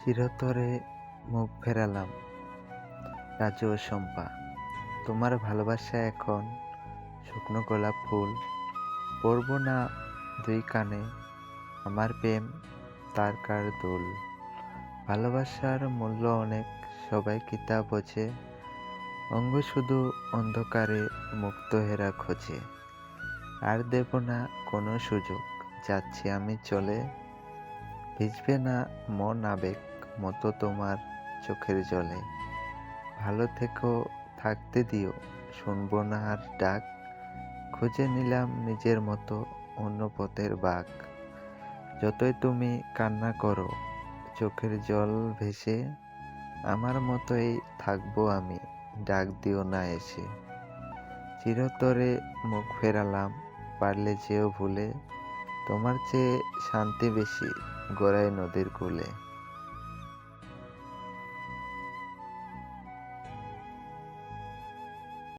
চিরতরে মুখ ফেরালাম। রাজু ও শম্পা, তোমার ভালোবাসা এখন শুকনো গোলাপ ফুল। পরব না দুই কানে আমার প্রেম তারকার দোল। ভালোবাসার মূল্য অনেক, সবাই কি তা বোঝে? অঙ্গ শুধু অন্ধকারে মুক্ত হেরা খোঁজে। আর দেব না কোনো সুযোগ, যাচ্ছি আমি চলে। ভিজবে না মন আবেগ মতো তোমার চোখের জলে। ভালো থেকো, থাকতে দিও, শুনবো না আর ডাক। খুঁজে নিলাম নিজের মতো অন্য পথের বাঁক। যতই তুমি কান্না করো চোখের জল ভেসে, আমার মতোই থাকবো আমি, ডাক দিও না এসে। চিরতরে মুখ ফেরালাম, পারলে যেও ভুলে। তোমার চেয়ে শান্তি বেশি গড়াই নদীর কূলে।